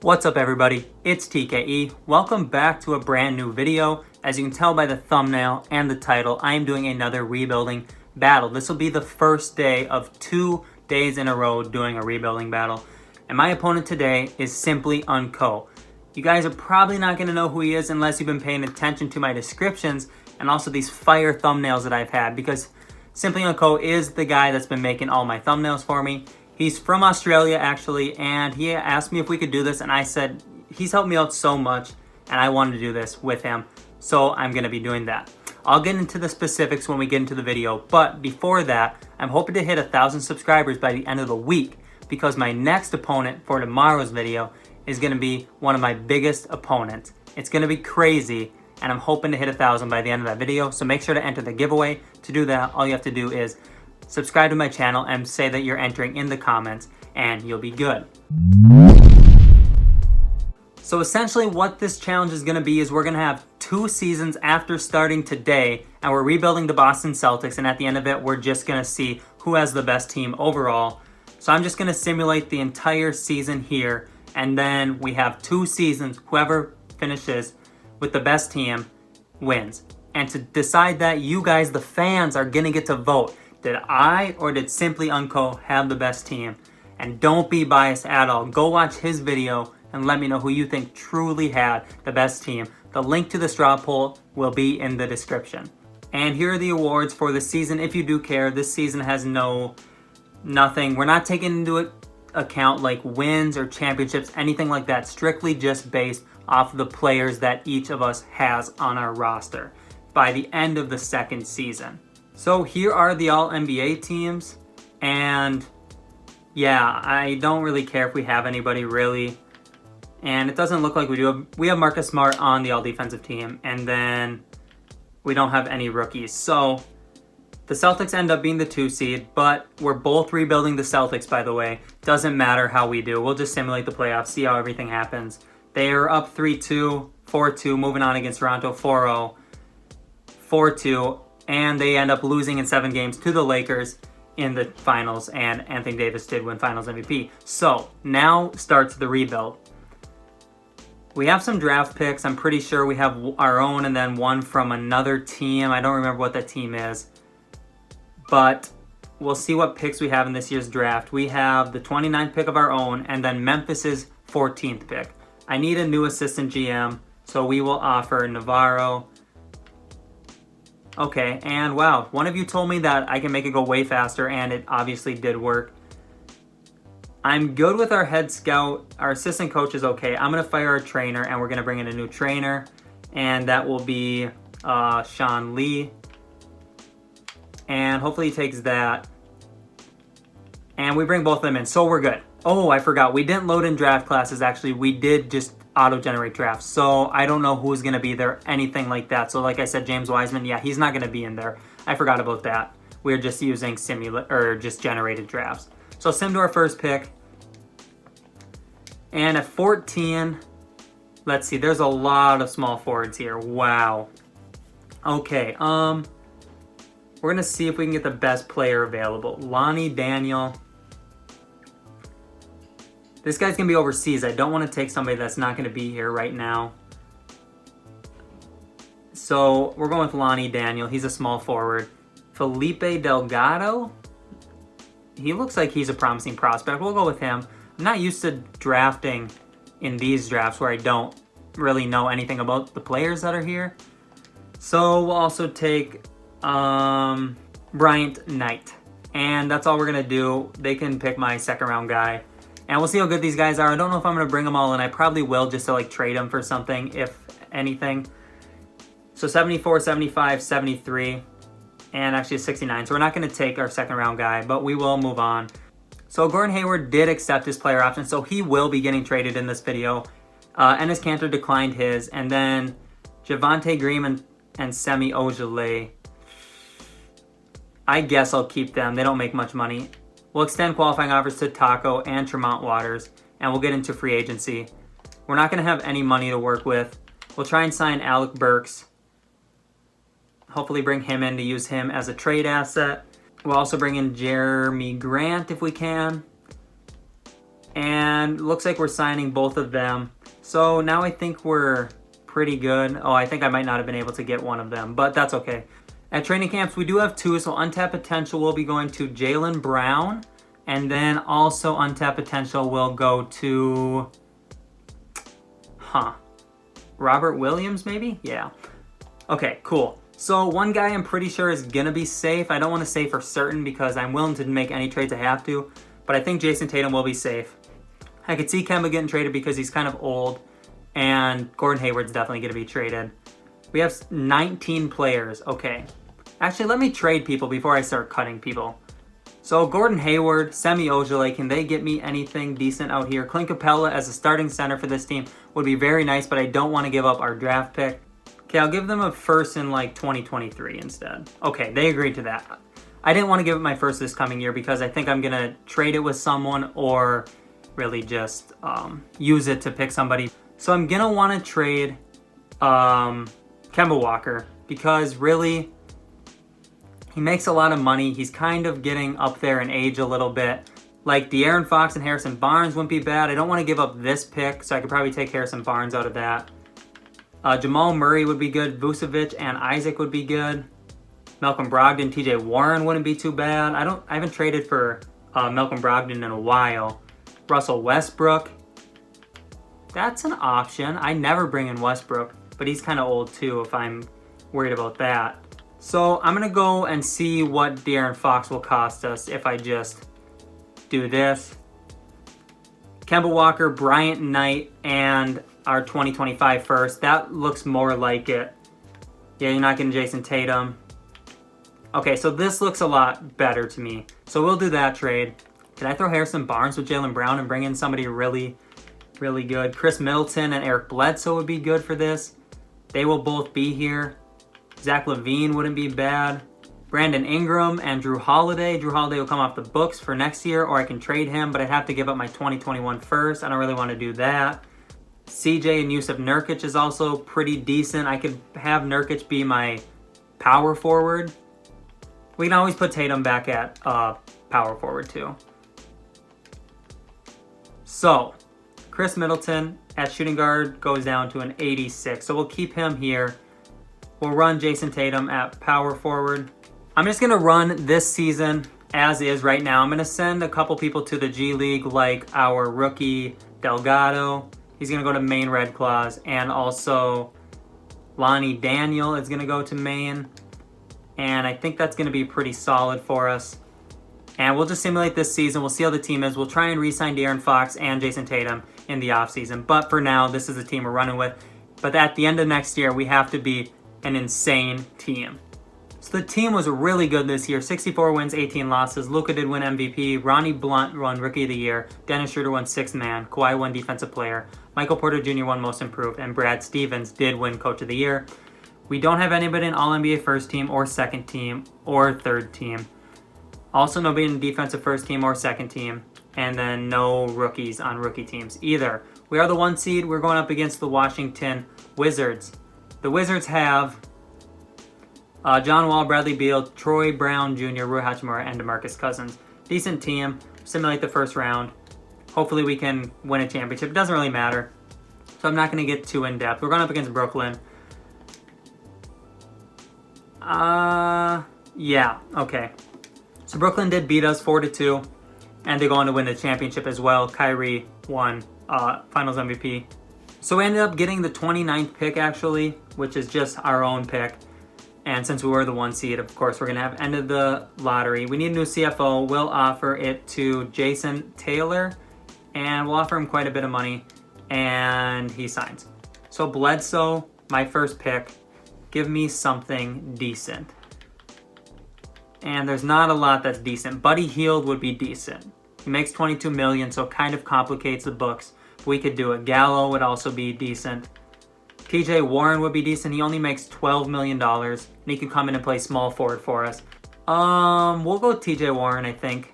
What's up everybody, it's TKE. Welcome back to a brand new video. As you can tell by the thumbnail and the title, I am doing another rebuilding battle. This will be the first day of 2 days in a row doing a rebuilding battle. And my opponent today is Simply Unco. You guys are probably not going to know who he is unless you've been paying attention to my descriptions and also these fire thumbnails that I've had, because Simply Unco is the guy that's been making all my thumbnails for me. He's from Australia actually, and he asked me if we could do this, and I said he's helped me out so much and I wanted to do this with him, so I'm going to be doing that. I'll get into the specifics when we get into the video, but before that, I'm hoping to hit 1,000 subscribers by the end of the week, because my next opponent for tomorrow's video is going to be one of my biggest opponents. It's going to be crazy, and I'm hoping to hit 1,000 by the end of that video, so make sure to enter the giveaway. To do that, all you have to do is subscribe to my channel and say that you're entering in the comments, and you'll be good. So essentially what this challenge is going to be is we're going to have 2 seasons after starting today, and we're rebuilding the Boston Celtics, and at the end of it we're just going to see who has the best team overall. So I'm just going to simulate the entire season here, and then we have 2 seasons. Whoever finishes with the best team wins. And to decide that, you guys, the fans, are going to get to vote. Did I or did Simply Unco have the best team? And don't be biased at all. Go watch his video and let me know who you think truly had the best team. The link to the straw poll will be in the description. And here are the awards for the season. If you do care, this season has nothing. We're not taking into account like wins or championships, anything like that. Strictly just based off of the players that each of us has on our roster by the end of the second season. So here are the all-NBA teams, and yeah, I don't really care if we have anybody really, and it doesn't look like we do. We have Marcus Smart on the all-defensive team, and then we don't have any rookies. So the Celtics end up being the 2 seed, but we're both rebuilding the Celtics, by the way. Doesn't matter how we do. We'll just simulate the playoffs, see how everything happens. They are up 3-2, 4-2, moving on against Toronto, 4-0, 4-2, and they end up losing in 7 games to the Lakers in the finals, and Anthony Davis did win finals MVP. So now starts the rebuild. We have some draft picks. I'm pretty sure we have our own and then one from another team. I don't remember what that team is, but we'll see what picks we have in this year's draft. We have the 29th pick of our own, and then Memphis's 14th pick. I need a new assistant GM, so we will offer Navarro. Okay, and wow, one of you told me that I can make it go way faster, and it obviously did work. I'm good with our head scout. Our assistant coach is okay. I'm going to fire our trainer, and we're going to bring in a new trainer, and that will be Sean Lee. And hopefully he takes that. And we bring both of them in, so we're good. Oh, I forgot. We didn't load in draft classes, actually. We did just auto-generate drafts, so I don't know who's going to be there, anything like that. So like I said, James Wiseman, yeah, he's not going to be in there. I forgot about that. We're just using just generated drafts. So sim to our first pick. And at 14, let's see, there's a lot of small forwards here. Wow. Okay, we're going to see if we can get the best player available. Lonnie Daniel. This guy's going to be overseas. I don't want to take somebody that's not going to be here right now. So we're going with Lonnie Daniel. He's a small forward. Felipe Delgado. He looks like he's a promising prospect. We'll go with him. I'm not used to drafting in these drafts where I don't really know anything about the players that are here. So we'll also take Bryant Knight. And that's all we're going to do. They can pick my second round guy. And we'll see how good these guys are. I don't know if I'm going to bring them all in. I probably will, just to like trade them for something, if anything. So 74, 75, 73, and actually 69. So we're not going to take our second round guy, but we will move on. So Gordon Hayward did accept his player option, so he will be getting traded in this video. Enes Kanter declined his. And then Javonte Green and Semi Ojeleye. I guess I'll keep them. They don't make much money. We'll extend qualifying offers to Taco and Tremont Waters, and we'll get into free agency. We're not going to have any money to work with. We'll try and sign Alec Burks. Hopefully bring him in to use him as a trade asset. We'll also bring in Jeremy Grant if we can. And looks like we're signing both of them. So now I think we're pretty good. Oh, I think I might not have been able to get one of them, but that's okay. At training camps, we do have 2, so untapped potential will be going to Jaylen Brown. And then also untapped potential will go to... Robert Williams, maybe? Yeah. Okay, cool. So one guy I'm pretty sure is going to be safe. I don't want to say for certain because I'm willing to make any trades I have to. But I think Jason Tatum will be safe. I could see Kemba getting traded because he's kind of old. And Gordon Hayward's definitely going to be traded. We have 19 players. Okay. Actually, let me trade people before I start cutting people. So Gordon Hayward, Semi Ojeleye, can they get me anything decent out here? Clint Capella as a starting center for this team would be very nice, but I don't want to give up our draft pick. Okay, I'll give them a first in like 2023 instead. Okay, they agreed to that. I didn't want to give up my first this coming year because I think I'm going to trade it with someone or really just use it to pick somebody. So I'm going to want to trade Kemba Walker because really he makes a lot of money. He's kind of getting up there in age a little bit. Like De'Aaron Fox and Harrison Barnes wouldn't be bad. I don't want to give up this pick, so I could probably take Harrison Barnes out of that. Jamal Murray would be good. Vucevic and Isaac would be good. Malcolm Brogdon, TJ Warren wouldn't be too bad. I haven't traded for Malcolm Brogdon in a while. Russell Westbrook. That's an option. I never bring in Westbrook, but he's kind of old too if I'm worried about that. So I'm going to go and see what De'Aaron Fox will cost us if I just do this. Kemba Walker, Bryant Knight, and our 2025 first. That looks more like it. Yeah, you're not getting Jason Tatum. Okay, so this looks a lot better to me. So we'll do that trade. Can I throw Harrison Barnes with Jaylen Brown and bring in somebody really, really good? Chris Middleton and Eric Bledsoe would be good for this. They will both be here. Zach LaVine wouldn't be bad. Brandon Ingram and Drew Holiday. Drew Holiday will come off the books for next year, or I can trade him, but I'd have to give up my 2021 first. I don't really want to do that. CJ and Yusuf Nurkic is also pretty decent. I could have Nurkic be my power forward. We can always put Tatum back at power forward too. So, Chris Middleton at shooting guard goes down to an 86. So we'll keep him here. We'll run Jason Tatum at power forward. I'm just going to run this season as is right now. I'm going to send a couple people to the G League like our rookie Delgado. He's going to go to Maine Red Claws. And also Lonnie Daniel is going to go to Maine. And I think that's going to be pretty solid for us. And we'll just simulate this season. We'll see how the team is. We'll try and re-sign De'Aaron Fox and Jason Tatum in the offseason. But for now, this is the team we're running with. But at the end of next year, we have to be an insane team. So the team was really good this year. 64 wins, 18 losses. Luka did win MVP. Ronnie Blunt won Rookie of the Year. Dennis Schroeder won Sixth Man. Kawhi won Defensive Player. Michael Porter Jr. won Most Improved. And Brad Stevens did win Coach of the Year. We don't have anybody in All-NBA First Team or Second Team or Third Team. Also nobody in Defensive First Team or Second Team. And then no rookies on rookie teams either. We are the 1 seed. We're going up against the Washington Wizards. The Wizards have John Wall, Bradley Beal, Troy Brown Jr., Rui Hachimura, and DeMarcus Cousins. Decent team. Simulate the first round. Hopefully we can win a championship. It doesn't really matter. So I'm not going to get too in-depth. We're going up against Brooklyn. Yeah, okay. So Brooklyn did beat us 4-2. And they're going to win the championship as well. Kyrie won Finals MVP. So we ended up getting the 29th pick, actually, which is just our own pick. And since we were the 1 seed, of course, we're going to have ended the lottery. We need a new CFO. We'll offer it to Jason Taylor. And we'll offer him quite a bit of money. And he signs. So Bledsoe, my first pick. Give me something decent. And there's not a lot that's decent. Buddy Hield would be decent. He makes $22 million, so it kind of complicates the books. We could do it. Gallo would also be decent. TJ Warren would be decent. He only makes $12 million. And he could come in and play small forward for us. We'll go with TJ Warren, I think.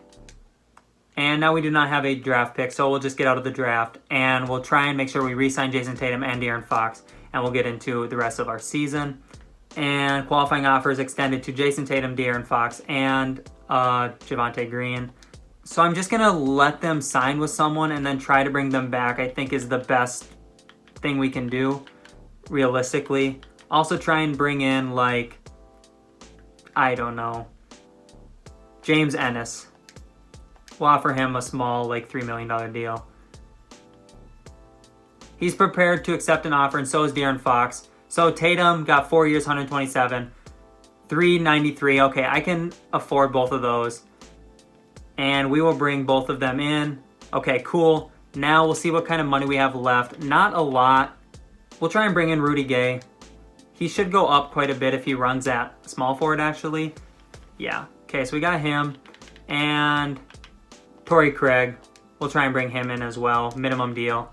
And now we do not have a draft pick, so we'll just get out of the draft. And we'll try and make sure we re-sign Jason Tatum and De'Aaron Fox. And we'll get into the rest of our season. And qualifying offers extended to Jason Tatum, De'Aaron Fox, and Javonte Green. So I'm just going to let them sign with someone and then try to bring them back, I think is the best thing we can do, realistically. Also try and bring in, like, I don't know, James Ennis. We'll offer him a small, like, $3 million deal. He's prepared to accept an offer, and so is De'Aaron Fox. So Tatum got 4 years, 127, 393. Okay, I can afford both of those. And we will bring both of them in. Okay, cool. Now we'll see what kind of money we have left. Not a lot. We'll try and bring in Rudy Gay. He should go up quite a bit if he runs at small forward, actually. Yeah. Okay, so we got him. And Torrey Craig. We'll try and bring him in as well. Minimum deal.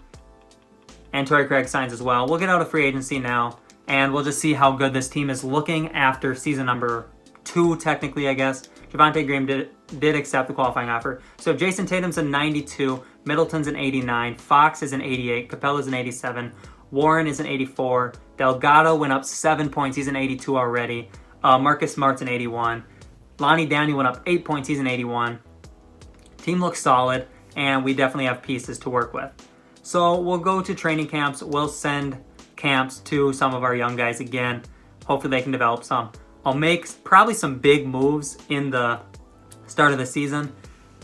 And Torrey Craig signs as well. We'll get out of free agency now. And we'll just see how good this team is looking after season number 2, technically, I guess. Javonte Green did accept the qualifying offer. So Jason Tatum's a 92, Middleton's an 89, Fox is an 88, Capella's an 87, Warren is an 84, Delgado went up 7 points, he's an 82 already. Marcus Smart's an 81. Lonnie Daniel went up 8 points, he's an 81. Team looks solid, and we definitely have pieces to work with. So we'll go to training camps. We'll send camps to some of our young guys again. Hopefully they can develop some. I'll make probably some big moves in the start of the season.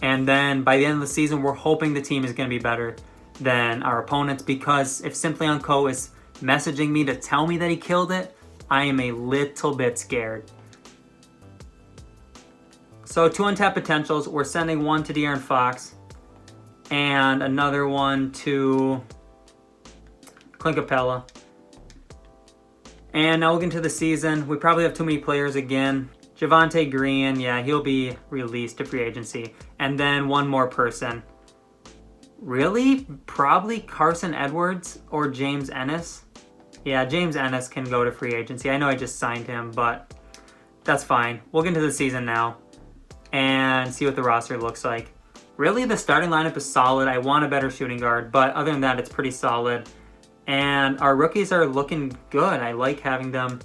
And then by the end of the season, we're hoping the team is going to be better than our opponents, because if Simply Unco is messaging me to tell me that he killed it, I am a little bit scared. So 2 untapped potentials. We're sending one to De'Aaron Fox and another one to Clint Capella. And now we'll get into the season. We probably have too many players again. Javonte Green, yeah, he'll be released to free agency. And then one more person. Really? Probably Carson Edwards or James Ennis. Yeah, James Ennis can go to free agency. I know I just signed him, but that's fine. We'll get into the season now and see what the roster looks like. Really, the starting lineup is solid. I want a better shooting guard, but other than that, it's pretty solid. And our rookies are looking good. I like having them.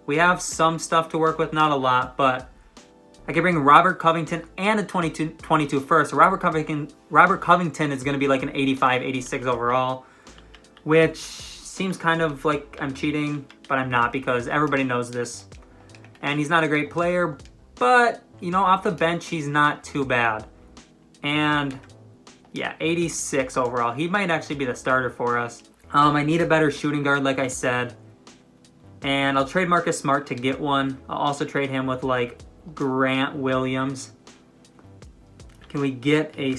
We have some stuff to work with, not a lot, but I could bring Robert Covington and a 22 first. So Robert Covington is going to be like an 85, 86 overall, which seems kind of like I'm cheating, but I'm not, because everybody knows this. And he's not a great player, but, you know, off the bench, he's not too bad. And yeah, 86 overall. He might actually be the starter for us. I need a better shooting guard, like I said. And I'll trade Marcus Smart to get one. I'll also trade him with, like, Grant Williams. Can we get a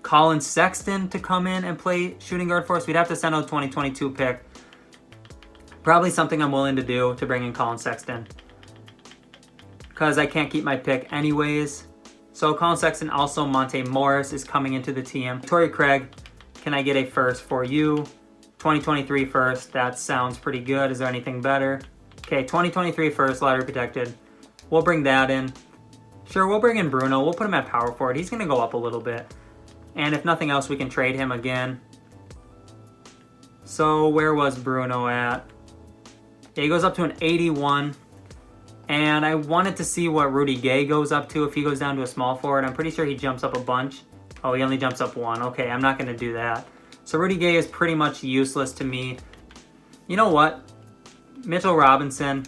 Colin Sexton to come in and play shooting guard for us? We'd have to send out a 2022 pick. Probably something I'm willing to do, to bring in Colin Sexton, because I can't keep my pick anyways. So Colin Sexton, also Monte Morris is coming into the team. Torrey Craig, can I get a first for you? 2023 first, that sounds pretty good. Is there anything better? Okay, 2023 first, lottery protected. We'll bring that in. Sure, we'll bring in Bruno. We'll put him at power forward. He's going to go up a little bit. And if nothing else, we can trade him again. So where was Bruno at? Yeah, he goes up to an 81. And I wanted to see what Rudy Gay goes up to if he goes down to a small forward. I'm pretty sure he jumps up a bunch. Oh, he only jumps up 1. Okay, I'm not going to do that. So Rudy Gay is pretty much useless to me. You know what? Mitchell Robinson,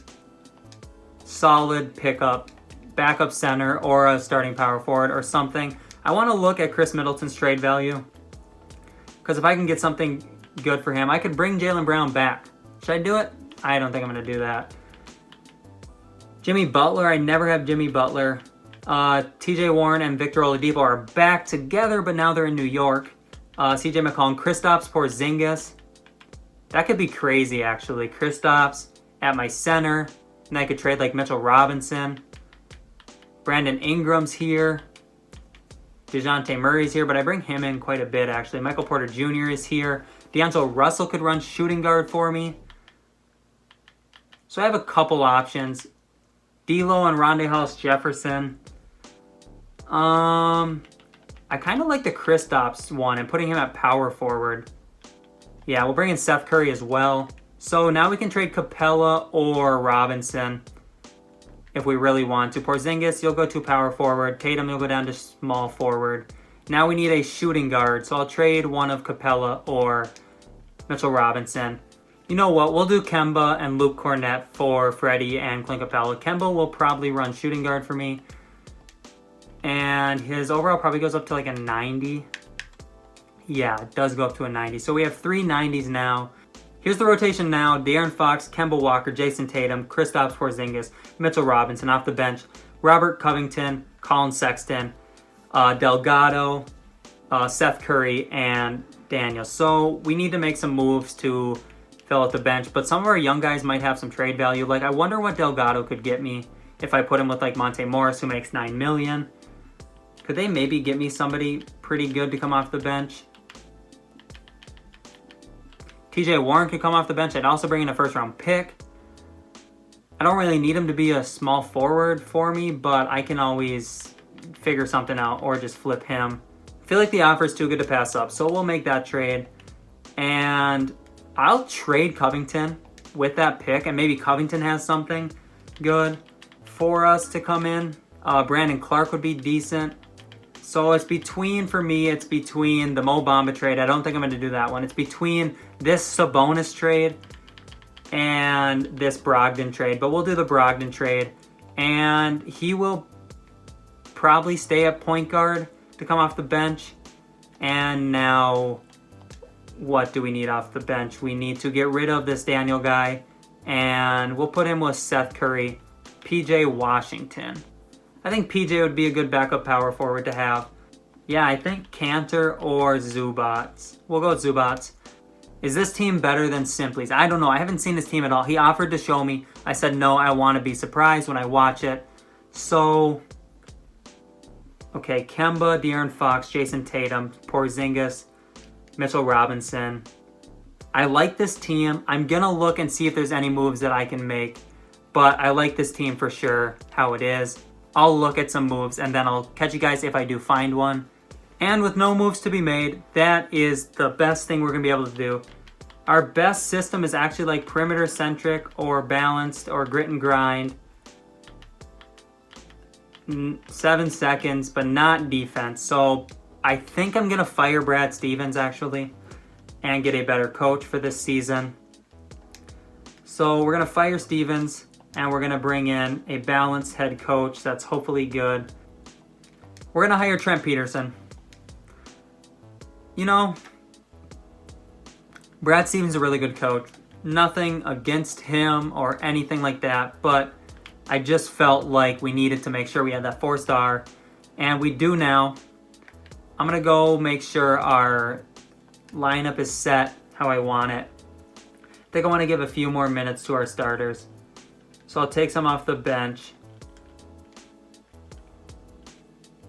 solid pickup, backup center, or a starting power forward or something. I want to look at Chris Middleton's trade value, because if I can get something good for him, I could bring Jaylen Brown back. Should I do it? I don't think I'm going to do that. Jimmy Butler, I never have Jimmy Butler. TJ Warren and Victor Oladipo are back together, but now they're in New York. CJ McCollum, Kristaps Porzingis. That could be crazy, actually. Kristaps at my center. And I could trade like Mitchell Robinson. Brandon Ingram's here. DeJounte Murray's here, but I bring him in quite a bit, actually. Michael Porter Jr. is here. D'Angelo Russell could run shooting guard for me. So I have a couple options. D'Lo and Rondae Hollis-Jefferson. I kind of like the Kristaps one and putting him at power forward. Yeah, we'll bring in Seth Curry as well. So now we can trade Capella or Robinson. if we really want to. Porzingis, you'll go to power forward. Tatum, you'll go down to small forward. Now we need a shooting guard, so I'll trade one of Capella or Mitchell Robinson. You know what? We'll do Kemba and Luke Cornett for Freddie and Clint Capella. Kemba will probably run shooting guard for me. And his overall probably goes up to like a 90. Yeah, it does go up to a 90. So we have 3 90s now. Here's the rotation now. De'Aaron Fox, Kemba Walker, Jason Tatum, Kristaps Porzingis, Mitchell Robinson off the bench. Robert Covington, Colin Sexton, Delgado, Seth Curry, and Daniel. So we need to make some moves to fill out the bench. But some of our young guys might have some trade value. Like, I wonder what Delgado could get me if I put him with like Monte Morris, who makes $9 million. Could they maybe get me somebody pretty good to come off the bench? TJ Warren could come off the bench. I'd also bring in a first-round pick. I don't really need him to be a small forward for me, but I can always figure something out or just flip him. I feel like the offer is too good to pass up, so we'll make that trade. And I'll trade Covington with that pick, and maybe Covington has something good for us to come in. Brandon Clark would be decent. So it's between, for me, it's between the Mo Bamba trade. I don't think I'm going to do that one. It's between this Sabonis trade and this Brogdon trade. But we'll do the Brogdon trade. And he will probably stay at point guard to come off the bench. And now, what do we need off the bench? We need to get rid of this Daniel guy. And we'll put him with Seth Curry, PJ Washington. I think PJ would be a good backup power forward to have. Yeah, I think Cantor or Zubats. We'll go with Zubats. Is this team better than Simply's? I don't know. I haven't seen this team at all. He offered to show me. I said, no, I want to be surprised when I watch it. So, okay, Kemba, De'Aaron Fox, Jason Tatum, Porzingis, Mitchell Robinson. I like this team. I'm going to look and see if there's any moves that I can make. But I like this team for sure, how it is. I'll look at some moves, and then I'll catch you guys if I do find one. And with no moves to be made, that is the best thing we're going to be able to do. Our best system is actually like perimeter-centric or balanced or grit and grind. 7 seconds, but not defense. So I think I'm going to fire Brad Stevens, actually, and get a better coach for this season. So we're going to fire Stevens. And we're going to bring in a balanced head coach that's hopefully good. We're going to hire Trent Peterson. You know, Brad Stevens is a really good coach. Nothing against him or anything like that, but I just felt like we needed to make sure we had that 4-star, and we do now. I'm going to go make sure our lineup is set how I want it. I think I want to give a few more minutes to our starters. So I'll take some off the bench.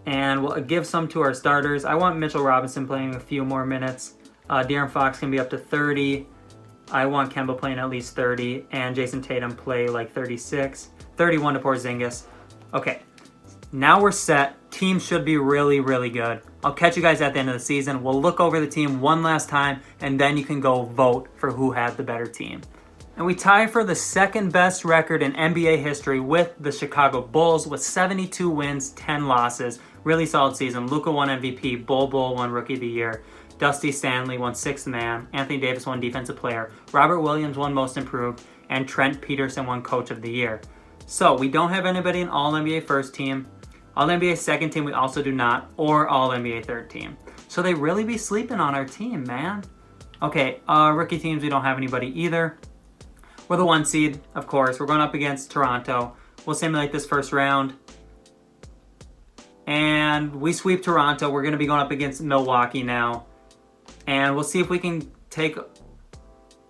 And we'll give some to our starters. I want Mitchell Robinson playing a few more minutes. De'Aaron Fox can be up to 30. I want Kemba playing at least 30. And Jason Tatum play like 36. 31 to Porzingis. Okay, now we're set. Team should be really, really good. I'll catch you guys at the end of the season. We'll look over the team one last time. And then you can go vote for who had the better team. And we tie for the second best record in NBA history with the Chicago Bulls with 72 wins, 10 losses. Really solid season. Luka won MVP. Bol won Rookie of the Year. Dusty Stanley won Sixth Man. Anthony Davis won Defensive Player. Robert Williams won Most Improved. And Trent Peterson won Coach of the Year. So we don't have anybody in All-NBA First Team. All-NBA Second Team we also do not. Or All-NBA Third Team. So they really be sleeping on our team, man. Okay, rookie teams we don't have anybody either. We're the 1 seed, of course. We're going up against Toronto. We'll simulate this first round. And we sweep Toronto. We're going to be going up against Milwaukee now. And we'll see if we can take...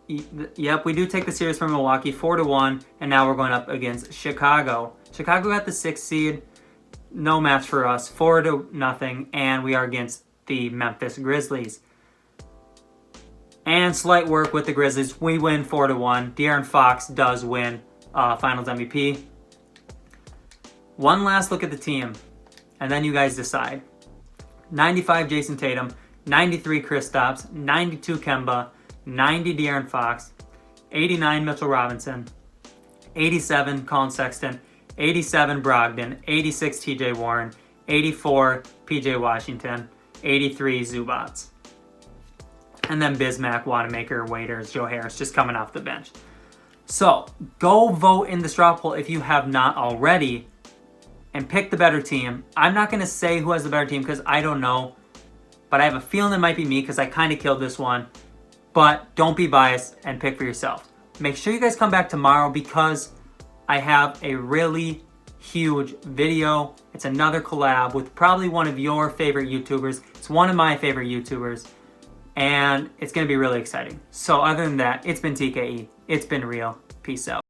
Yep, we do take the series from Milwaukee 4-1. And now we're going up against Chicago. Chicago got the 6th seed. No match for us. 4-0. And we are against the Memphis Grizzlies. And slight work with the Grizzlies. We win 4-1. De'Aaron Fox does win Finals MVP. One last look at the team, and then you guys decide. 95 Jason Tatum, 93 Kristaps, 92 Kemba, 90 De'Aaron Fox, 89 Mitchell Robinson, 87 Colin Sexton, 87 Brogdon, 86 TJ Warren, 84 PJ Washington, 83 Zubats. And then Bismack, Wanamaker, Waiters, Joe Harris just coming off the bench. So go vote in the straw poll if you have not already and pick the better team. I'm not going to say who has the better team because I don't know. But I have a feeling it might be me because I kind of killed this one. But don't be biased and pick for yourself. Make sure you guys come back tomorrow because I have a really huge video. It's another collab with probably one of your favorite YouTubers. It's one of my favorite YouTubers. And it's going to be really exciting. So other than that, it's been TKE. It's been real. Peace out.